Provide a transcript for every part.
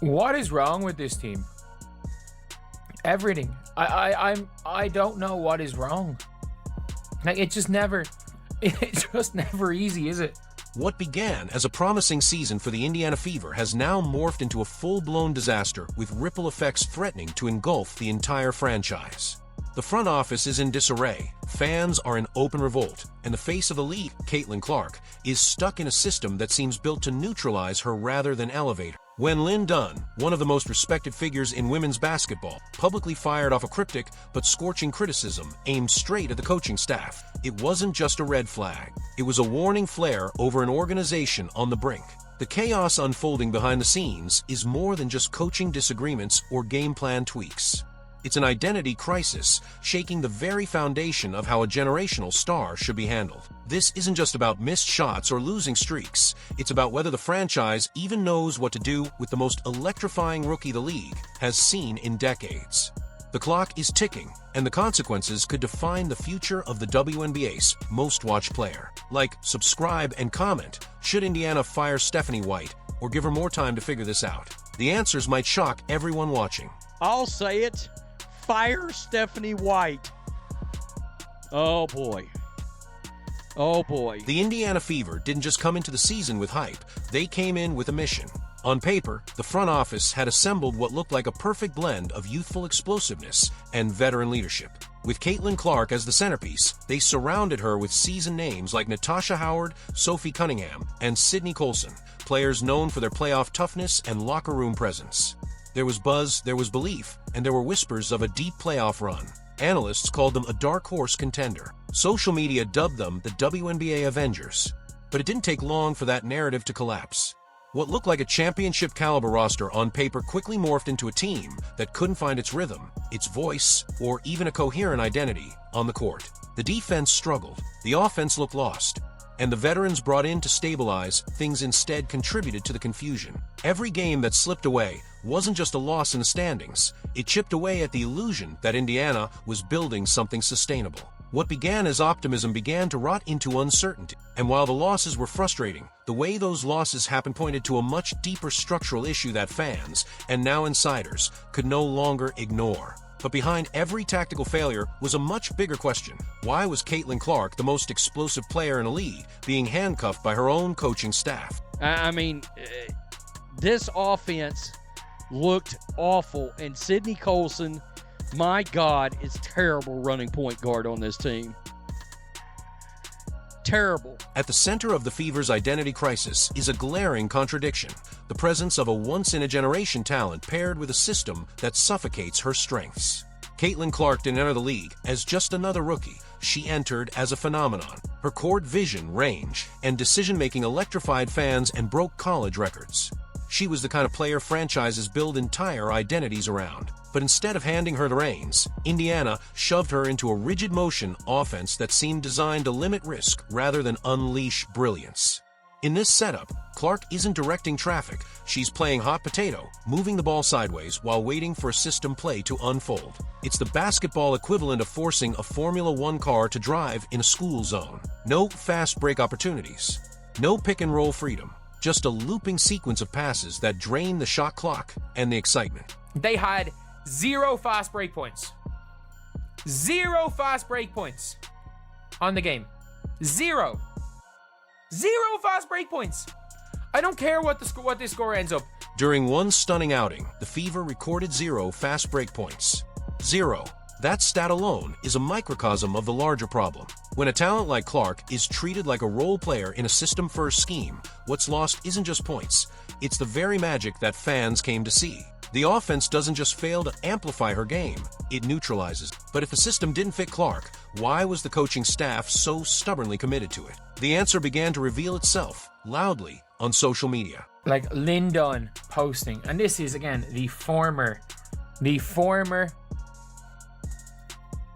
What is wrong with this team? Everything. I don't know what is wrong. Like, it's just never easy, is it? What began as a promising season for the Indiana Fever has now morphed into a full-blown disaster with ripple effects threatening to engulf the entire franchise. The front office is in disarray, fans are in open revolt, and the face of the league, Caitlin Clark, is stuck in a system that seems built to neutralize her rather than elevate her. When Lin Dunn, one of the most respected figures in women's basketball, publicly fired off a cryptic but scorching criticism aimed straight at the coaching staff, it wasn't just a red flag. It was a warning flare over an organization on the brink. The chaos unfolding behind the scenes is more than just coaching disagreements or game plan tweaks. It's an identity crisis, shaking the very foundation of how a generational star should be handled. This isn't just about missed shots or losing streaks. It's about whether the franchise even knows what to do with the most electrifying rookie the league has seen in decades. The clock is ticking, and the consequences could define the future of the WNBA's most-watched player. Like, subscribe, and comment. Should Indiana fire Stephanie White, or give her more time to figure this out? The answers might shock everyone watching. I'll say it. Fire Stephanie White. Oh, boy. Oh, boy. The Indiana Fever didn't just come into the season with hype. They came in with a mission. On paper, the front office had assembled what looked like a perfect blend of youthful explosiveness and veteran leadership. With Caitlin Clark as the centerpiece, they surrounded her with seasoned names like Natasha Howard, Sophie Cunningham, and Sydney Colson, players known for their playoff toughness and locker room presence. There was buzz, there was belief, and there were whispers of a deep playoff run. Analysts called them a dark horse contender. Social media dubbed them the WNBA Avengers. But it didn't take long for that narrative to collapse. What looked like a championship-caliber roster on paper quickly morphed into a team that couldn't find its rhythm, its voice, or even a coherent identity on the court. The defense struggled, the offense looked lost, and the veterans brought in to stabilize things instead contributed to the confusion. Every game that slipped away wasn't just a loss in the standings, it chipped away at the illusion that Indiana was building something sustainable. What began as optimism began to rot into uncertainty. And while the losses were frustrating, the way those losses happened pointed to a much deeper structural issue that fans, and now insiders, could no longer ignore. But behind every tactical failure was a much bigger question. Why was Caitlin Clark, the most explosive player in the league, being handcuffed by her own coaching staff? This offense looked awful, and Sydney Colson, my God, is terrible running point guard on this team. Terrible. At the center of the Fever's identity crisis is a glaring contradiction: the presence of a once-in-a-generation talent paired with a system that suffocates her strengths. Caitlin Clark didn't enter the league as just another rookie. She entered as a phenomenon. Her court vision, range, and decision-making electrified fans and broke college records. She was the kind of player franchises build entire identities around. But instead of handing her the reins, Indiana shoved her into a rigid motion offense that seemed designed to limit risk rather than unleash brilliance. In this setup, Clark isn't directing traffic. She's playing hot potato, moving the ball sideways while waiting for a system play to unfold. It's the basketball equivalent of forcing a Formula One car to drive in a school zone. No fast break opportunities. No pick-and-roll freedom. Just a looping sequence of passes that drain the shot clock and the excitement. They had 0 fast break points. 0 fast break points on the game. 0 fast break points. I don't care what this score ends up. During one stunning outing, the Fever recorded 0 fast break points. 0. That stat alone is a microcosm of the larger problem. When a talent like Clark is treated like a role player in a system-first scheme, what's lost isn't just points. It's the very magic that fans came to see. The offense doesn't just fail to amplify her game, it neutralizes. But if the system didn't fit Clark, why was the coaching staff so stubbornly committed to it? The answer began to reveal itself, loudly, on social media. Like Lin Dunn posting, and this is, again, the former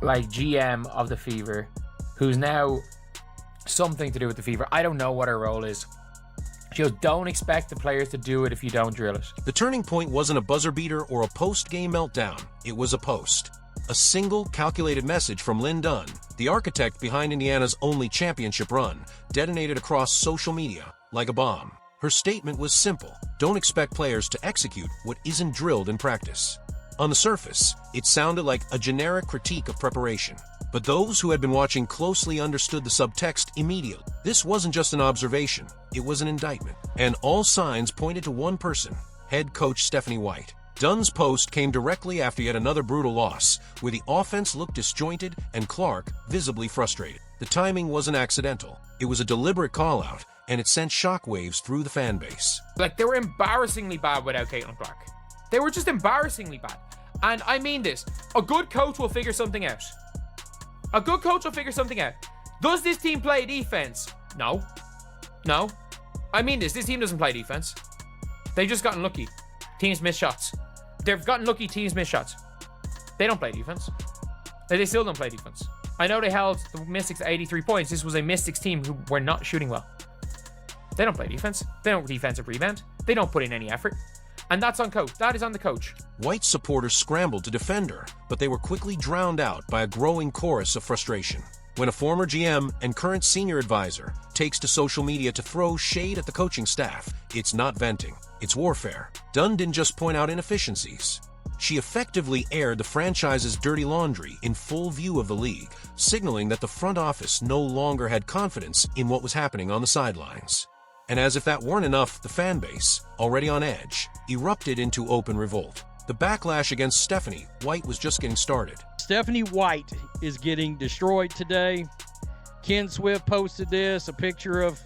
like GM of the Fever, who's now something to do with the Fever. I don't know what her role is. She goes, don't expect the players to do it if you don't drill it. The turning point wasn't a buzzer beater or a post-game meltdown. It was a post. A single calculated message from Lin Dunn, the architect behind Indiana's only championship run, detonated across social media like a bomb. Her statement was simple: don't expect players to execute what isn't drilled in practice. On the surface, it sounded like a generic critique of preparation. But those who had been watching closely understood the subtext immediately. This wasn't just an observation, it was an indictment. And all signs pointed to one person: head coach Stephanie White. Dunn's post came directly after yet another brutal loss, where the offense looked disjointed and Clark visibly frustrated. The timing wasn't accidental. It was a deliberate call-out, and it sent shockwaves through the fan base. Like, they were embarrassingly bad without Caitlin Clark. They were just embarrassingly bad. And I mean this. A good coach will figure something out. A good coach will figure something out. Does this team play defense? No. No. I mean this. This team doesn't play defense. They've just gotten lucky. Teams miss shots. They've gotten lucky. Teams miss shots. They don't play defense. They still don't play defense. I know they held the Mystics to 83 points. This was a Mystics team who were not shooting well. They don't play defense. They don't defensive rebound. They don't put in any effort. And that's on coach. That is on the coach. White's supporters scrambled to defend her, but they were quickly drowned out by a growing chorus of frustration. When a former GM and current senior advisor takes to social media to throw shade at the coaching staff, it's not venting, it's warfare. Dunn didn't just point out inefficiencies. She effectively aired the franchise's dirty laundry in full view of the league, signaling that the front office no longer had confidence in what was happening on the sidelines. And as if that weren't enough, the fan base, already on edge, erupted into open revolt. The backlash against Stephanie White was just getting started. Stephanie White is getting destroyed today. Ken Swift posted this, a picture of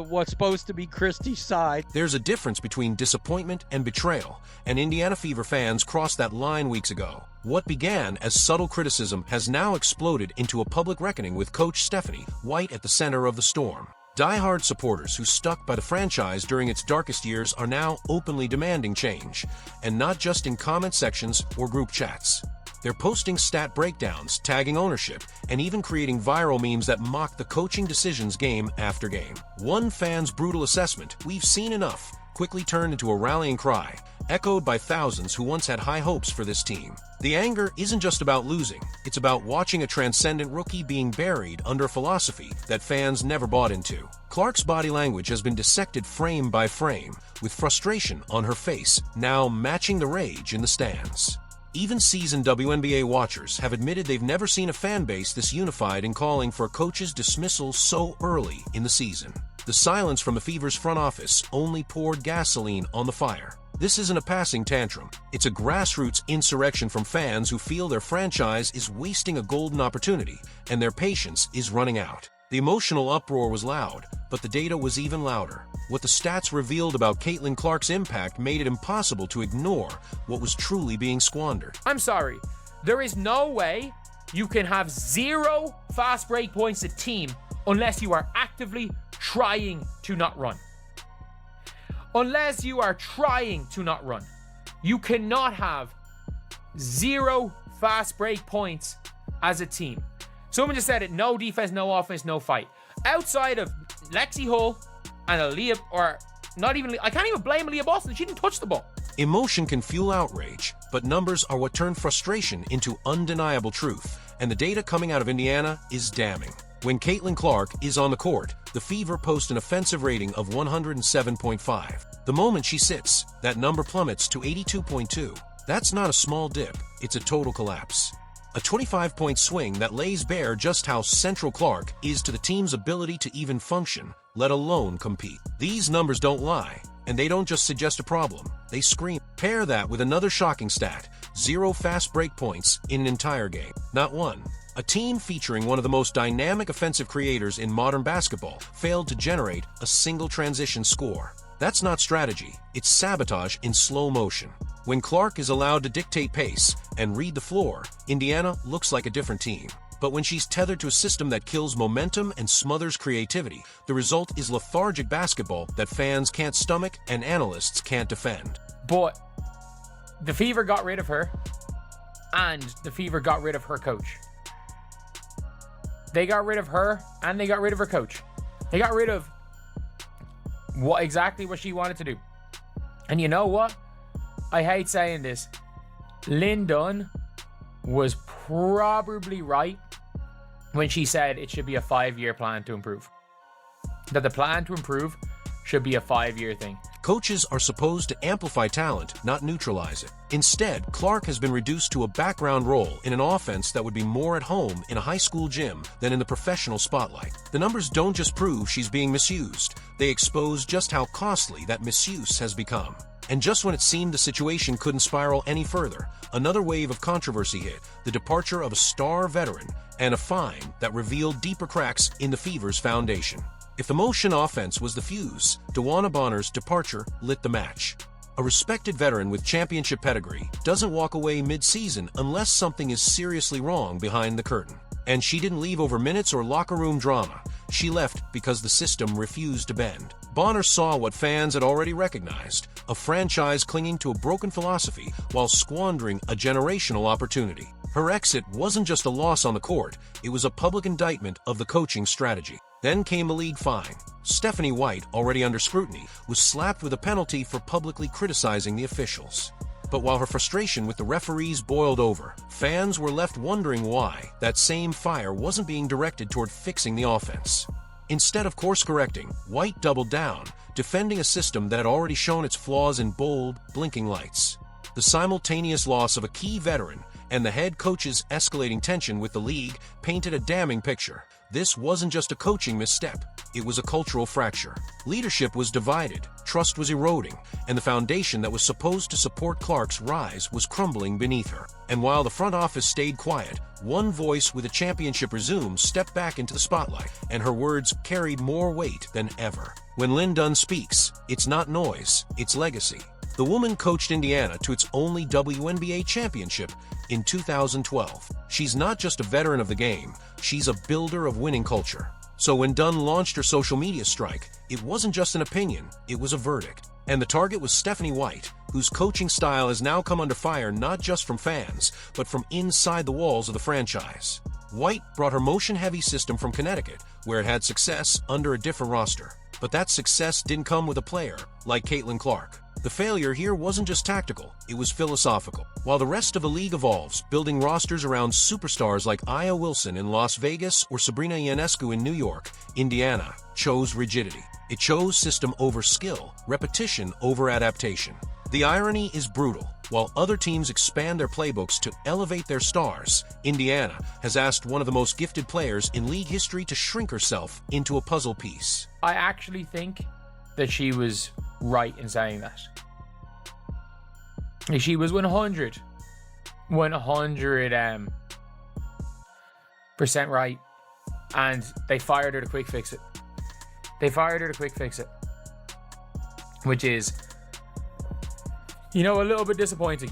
what's supposed to be Christie's side. There's a difference between disappointment and betrayal, and Indiana Fever fans crossed that line weeks ago. What began as subtle criticism has now exploded into a public reckoning with coach Stephanie White at the center of the storm. Die-hard supporters who stuck by the franchise during its darkest years are now openly demanding change, and not just in comment sections or group chats. They're posting stat breakdowns, tagging ownership, and even creating viral memes that mock the coaching decisions game after game. One fan's brutal assessment, "We've seen enough," quickly turned into a rallying cry, echoed by thousands who once had high hopes for this team. The anger isn't just about losing, it's about watching a transcendent rookie being buried under a philosophy that fans never bought into. Clark's body language has been dissected frame by frame, with frustration on her face now matching the rage in the stands. Even seasoned WNBA watchers have admitted they've never seen a fan base this unified in calling for a coach's dismissal so early in the season. The silence from the Fever's front office only poured gasoline on the fire. This isn't a passing tantrum. It's a grassroots insurrection from fans who feel their franchise is wasting a golden opportunity and their patience is running out. The emotional uproar was loud, but the data was even louder. What the stats revealed about Caitlin Clark's impact made it impossible to ignore what was truly being squandered. I'm sorry. There is no way you can have 0 fast break points a team unless you are actively trying to not run. Unless you are trying to not run. You cannot have 0 fast break points as a team. Someone just said it: no defense, no offense, no fight. Outside of Lexi Hull and Aaliyah, or not even, I can't even blame Aaliyah Boston. She didn't touch the ball. Emotion can fuel outrage, but numbers are what turn frustration into undeniable truth, and the data coming out of Indiana is damning. When Caitlin Clark is on the court, the Fever post an offensive rating of 107.5. The moment she sits, that number plummets to 82.2. That's not a small dip, it's a total collapse. A 25-point swing that lays bare just how central Clark is to the team's ability to even function, let alone compete. These numbers don't lie, and they don't just suggest a problem, they scream. Pair that with another shocking stat: 0 fast break points in an entire game. Not one. A team featuring one of the most dynamic offensive creators in modern basketball failed to generate a single transition score. That's not strategy, it's sabotage in slow motion. When Clark is allowed to dictate pace and read the floor, Indiana looks like a different team. But when she's tethered to a system that kills momentum and smothers creativity, the result is lethargic basketball that fans can't stomach and analysts can't defend. But the Fever got rid of her, and the Fever got rid of her coach. They got rid of her, and they got rid of her coach. They got rid of exactly what she wanted to do. And you know what? I hate saying this. Lin Dunn was probably right when she said it should be a 5-year plan to improve. That the plan to improve should be a 5-year thing. Coaches are supposed to amplify talent, not neutralize it. Instead, Clark has been reduced to a background role in an offense that would be more at home in a high school gym than in the professional spotlight. The numbers don't just prove she's being misused, they expose just how costly that misuse has become. And just when it seemed the situation couldn't spiral any further, another wave of controversy hit, the departure of a star veteran and a fine that revealed deeper cracks in the Fever's foundation. If the motion offense was the fuse, DeWanna Bonner's departure lit the match. A respected veteran with championship pedigree doesn't walk away mid-season unless something is seriously wrong behind the curtain. And she didn't leave over minutes or locker room drama. She left because the system refused to bend. Bonner saw what fans had already recognized, a franchise clinging to a broken philosophy while squandering a generational opportunity. Her exit wasn't just a loss on the court, it was a public indictment of the coaching strategy. Then came a league fine. Stephanie White, already under scrutiny, was slapped with a penalty for publicly criticizing the officials. But while her frustration with the referees boiled over, fans were left wondering why that same fire wasn't being directed toward fixing the offense. Instead of course-correcting, White doubled down, defending a system that had already shown its flaws in bold, blinking lights. The simultaneous loss of a key veteran and the head coach's escalating tension with the league painted a damning picture. This wasn't just a coaching misstep, it was a cultural fracture. Leadership was divided, trust was eroding, and the foundation that was supposed to support Clark's rise was crumbling beneath her. And while the front office stayed quiet, one voice with a championship resume stepped back into the spotlight, and her words carried more weight than ever. When Lin Dunn speaks, it's not noise, it's legacy. The woman coached Indiana to its only WNBA championship in 2012. She's not just a veteran of the game, she's a builder of winning culture. So when Dunn launched her social media strike, it wasn't just an opinion, it was a verdict. And the target was Stephanie White, whose coaching style has now come under fire not just from fans, but from inside the walls of the franchise. White brought her motion-heavy system from Connecticut, where it had success under a different roster. But that success didn't come with a player like Caitlin Clark. The failure here wasn't just tactical, it was philosophical. While the rest of the league evolves, building rosters around superstars like Aya Wilson in Las Vegas or Sabrina Ionescu in New York, Indiana chose rigidity. It chose system over skill, repetition over adaptation. The irony is brutal. While other teams expand their playbooks to elevate their stars, Indiana has asked one of the most gifted players in league history to shrink herself into a puzzle piece. I actually think that she was right in saying that. She was 100% right, and they fired her to quick fix it. Which is, a little bit disappointing.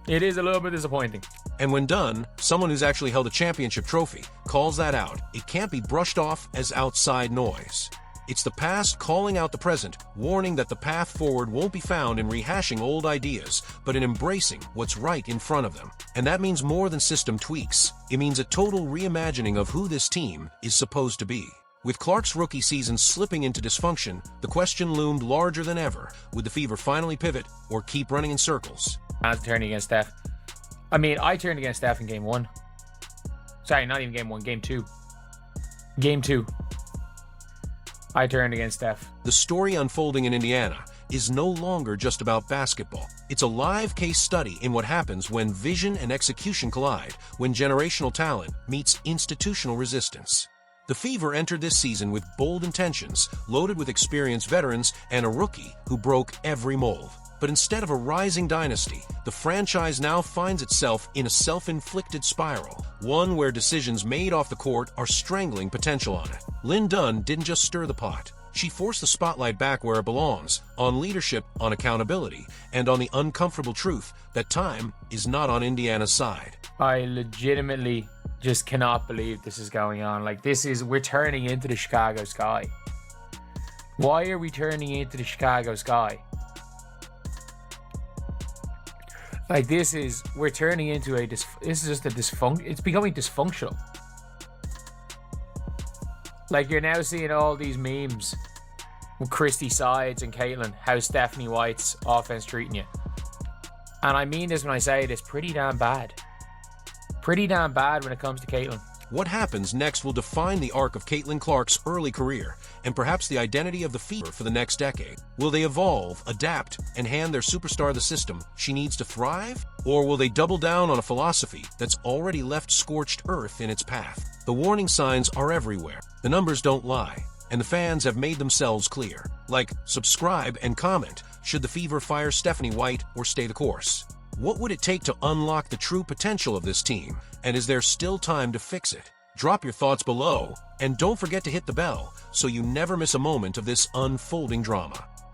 It is a little bit disappointing. And when Dunn, someone who's actually held a championship trophy, calls that out, it can't be brushed off as outside noise. It's the past calling out the present, warning that the path forward won't be found in rehashing old ideas, but in embracing what's right in front of them. And that means more than system tweaks. It means a total reimagining of who this team is supposed to be. With Clark's rookie season slipping into dysfunction, the question loomed larger than ever. Would the Fever finally pivot or keep running in circles? As turning against Steph. I turned against Steph in game 1. Sorry, not even game 1, game 2. Game 2. I turned against Steph. The story unfolding in Indiana is no longer just about basketball. It's a live case study in what happens when vision and execution collide, when generational talent meets institutional resistance. The Fever entered this season with bold intentions, loaded with experienced veterans and a rookie who broke every mold. But instead of a rising dynasty, the franchise now finds itself in a self-inflicted spiral, one where decisions made off the court are strangling potential on it. Lin Dunn didn't just stir the pot. She forced the spotlight back where it belongs, on leadership, on accountability, and on the uncomfortable truth that time is not on Indiana's side. I legitimately just cannot believe this is going on. We're turning into the Chicago Sky. Why are we turning into the Chicago Sky? We're turning into it's becoming dysfunctional. You're now seeing all these memes with Christy Sides and Caitlin, how Stephanie White's offense treating you. And I mean this when I say it, it's pretty damn bad. Pretty damn bad when it comes to Caitlin. What happens next will define the arc of Caitlin Clark's early career, and perhaps the identity of the Fever for the next decade. Will they evolve, adapt, and hand their superstar the system she needs to thrive? Or will they double down on a philosophy that's already left scorched earth in its path? The warning signs are everywhere. The numbers don't lie, and the fans have made themselves clear. Like, subscribe, and comment should the Fever fire Stephanie White or stay the course. What would it take to unlock the true potential of this team, and is there still time to fix it? Drop your thoughts below, and don't forget to hit the bell so you never miss a moment of this unfolding drama.